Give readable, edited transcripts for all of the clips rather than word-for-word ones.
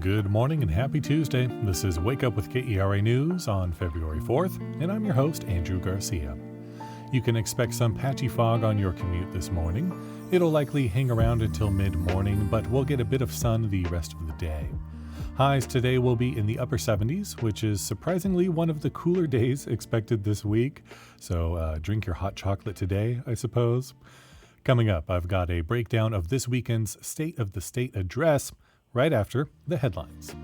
Good morning and happy Tuesday. This is Wake Up with KERA News on February 4th, and I'm your host, Andrew Garcia. You can expect some patchy fog on your commute this morning. It'll likely hang around until mid-morning, but we'll get a bit of sun the rest of the day. Highs today will be in the upper 70s, which is surprisingly one of the cooler days expected this week. So drink your hot chocolate today, I suppose. Coming up, I've got a breakdown of this weekend's State of the State address right after the headlines.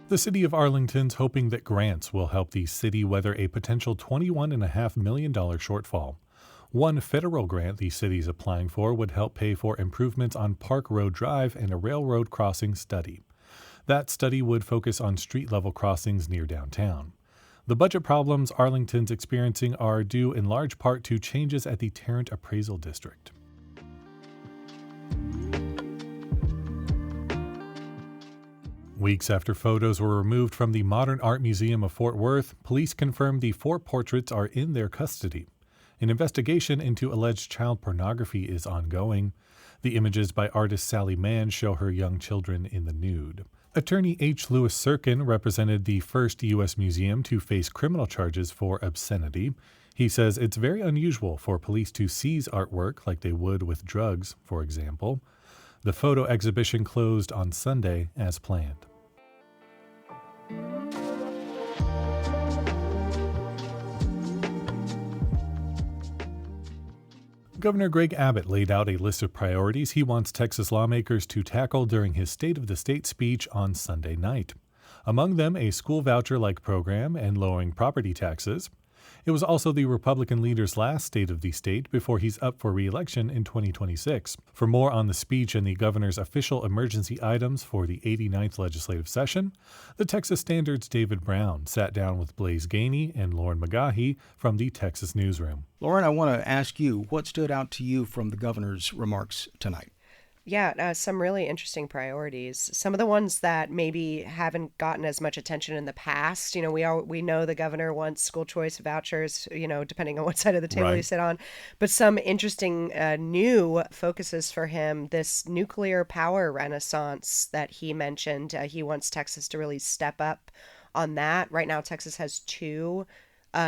The city of Arlington's hoping that grants will help the city weather a potential $21.5 million shortfall. One federal grant the city's applying for would help pay for improvements on Park Road Drive and a railroad crossing study. That study would focus on street-level crossings near downtown. The budget problems Arlington's experiencing are due in large part to changes at the Tarrant Appraisal District. Weeks after photos were removed from the Modern Art Museum of Fort Worth, police confirmed the 4 portraits are in their custody. An investigation into alleged child pornography is ongoing. The images by artist Sally Mann show her young children in the nude. Attorney H. Louis Sirkin represented the first U.S. museum to face criminal charges for obscenity. He says it's very unusual for police to seize artwork like they would with drugs, for example. The photo exhibition closed on Sunday as planned. Governor Greg Abbott laid out a list of priorities he wants Texas lawmakers to tackle during his State of the State speech on Sunday night. Among them, a school voucher-like program and lowering property taxes. It was also the Republican leader's last State of the State before he's up for re-election in 2026. For more on the speech and the governor's official emergency items for the 89th legislative session, the Texas Standard's David Brown sat down with Blaise Gainey and Lauren McGahee from the Texas Newsroom. Lauren, I want to ask you, what stood out to you from the governor's remarks tonight? Yeah, some really interesting priorities. Some of the ones that maybe haven't gotten as much attention in the past. You know, we know the governor wants school choice vouchers, depending on what side of the table you sit on. But some interesting new focuses for him, this nuclear power renaissance that he mentioned. He wants Texas to really step up on that. Right now, Texas has 2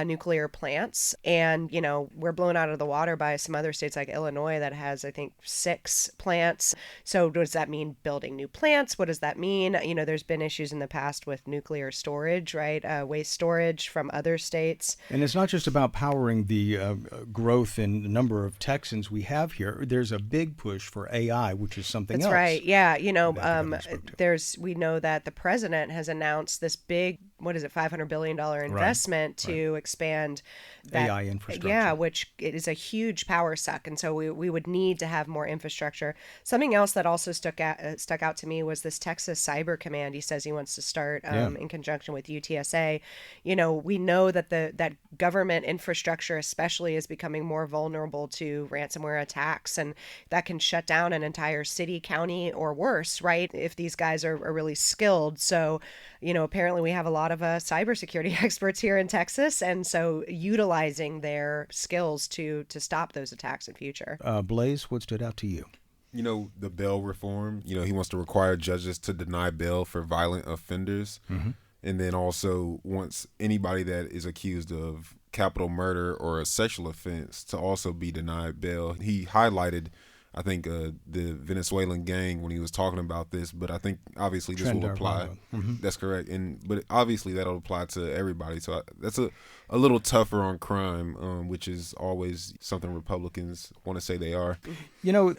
nuclear plants, and we're blown out of the water by some other states like Illinois that has, I think, 6 plants. So does that mean building new plants? What does that mean? There's been issues in the past with nuclear storage, right? Waste storage from other states. And it's not just about powering the growth in the number of Texans we have here. There's a big push for AI, which is something else. That's right. Yeah. We know that the president has announced this big, $500 billion investment to expand that AI infrastructure. Yeah, which it is a huge power suck. And so we would need to have more infrastructure. Something else that also stuck out to me was this Texas Cyber Command. He says he wants to start in conjunction with UTSA. We know that that government infrastructure especially is becoming more vulnerable to ransomware attacks, and that can shut down an entire city, county, or worse, right, if these guys are really skilled. So, apparently we have a lot of cybersecurity experts here in Texas, and so utilizing their skills to stop those attacks in future. Blaise, what stood out to you? The bail reform. He wants to require judges to deny bail for violent offenders. Mm-hmm. And then also wants anybody that is accused of capital murder or a sexual offense to also be denied bail. He highlighted, I think, the Venezuelan gang when he was talking about this, but I think obviously this will apply. Mm-hmm. That's correct. But obviously that'll apply to everybody. So that's a little tougher on crime, which is always something Republicans want to say they are.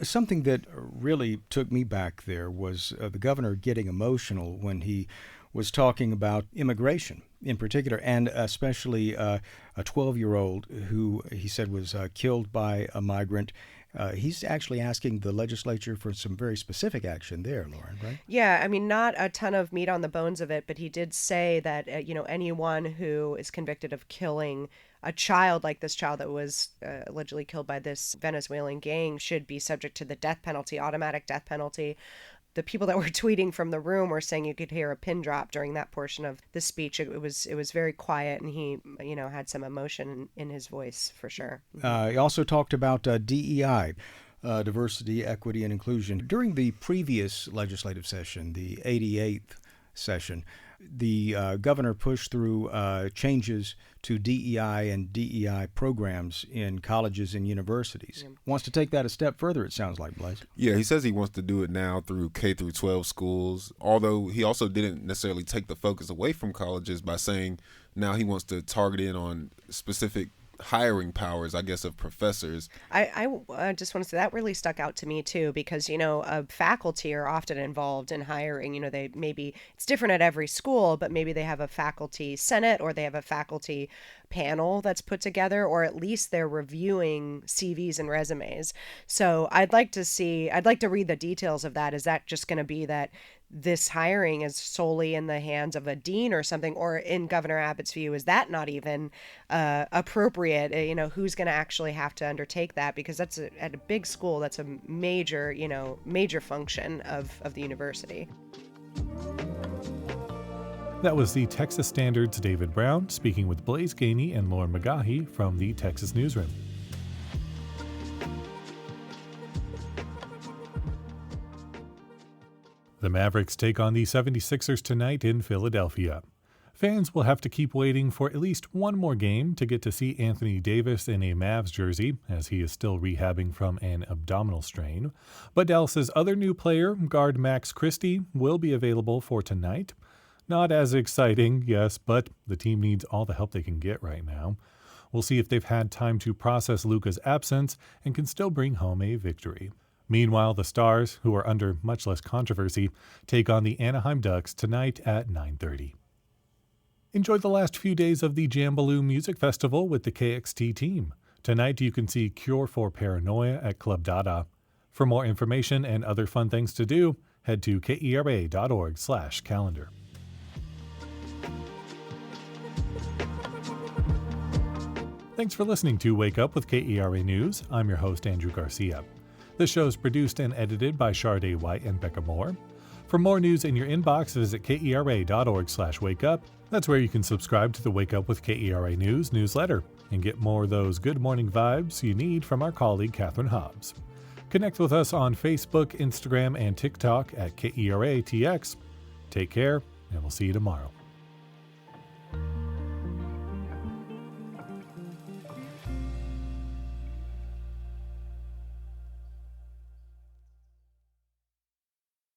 Something that really took me back there was the governor getting emotional when he was talking about immigration in particular, and especially a 12-year-old who he said was killed by a migrant. He's actually asking the legislature for some very specific action there, Lauren, right? Yeah, not a ton of meat on the bones of it, but he did say that, anyone who is convicted of killing a child like this child that was allegedly killed by this Venezuelan gang should be subject to the death penalty, automatic death penalty. The people that were tweeting from the room were saying you could hear a pin drop during that portion of the speech. It was very quiet, and he had some emotion in his voice for sure. He also talked about DEI. diversity, equity, and inclusion. During the previous legislative session, the 88th session, the governor pushed through changes to DEI and DEI programs in colleges and universities. Yeah. Wants to take that a step further, it sounds like, Blaze. Yeah, he says he wants to do it now through K through 12 schools, although he also didn't necessarily take the focus away from colleges by saying now he wants to target in on specific hiring powers, I guess, of professors. I just want to say that really stuck out to me too, because faculty are often involved in hiring. They maybe it's different at every school, but maybe they have a faculty senate or they have a faculty panel that's put together, or at least they're reviewing CVs and resumes. So I'd like to read the details of that. Is that just going to be that this hiring is solely in the hands of a dean or something, or in Governor Abbott's view, is that not even appropriate? Who's going to actually have to undertake that? Because that's at a big school, that's a major function of the university. That was the Texas Standard's David Brown speaking with Blaze Gainey and Lauren McGahee from the Texas Newsroom. The Mavericks take on the 76ers tonight in Philadelphia. Fans will have to keep waiting for at least one more game to get to see Anthony Davis in a Mavs jersey, as he is still rehabbing from an abdominal strain. But Dallas's other new player, guard Max Christie, will be available for tonight. Not as exciting, yes, but the team needs all the help they can get right now. We'll see if they've had time to process Luka's absence and can still bring home a victory. Meanwhile, the Stars, who are under much less controversy, take on the Anaheim Ducks tonight at 9:30. Enjoy the last few days of the Jambaloo Music Festival with the KXT team. Tonight you can see Cure for Paranoia at Club Dada. For more information and other fun things to do, head to kera.org/calendar. Thanks for listening to Wake Up with KERA News. I'm your host, Andrew Garcia. The show is produced and edited by Shardae White and Bekah Morr. For more news in your inbox, visit kera.org/wakeup. That's where you can subscribe to the Wake Up with KERA News newsletter and get more of those good morning vibes you need from our colleague Catherine Hobbs. Connect with us on Facebook, Instagram, and TikTok at KERATX. Take care, and we'll see you tomorrow.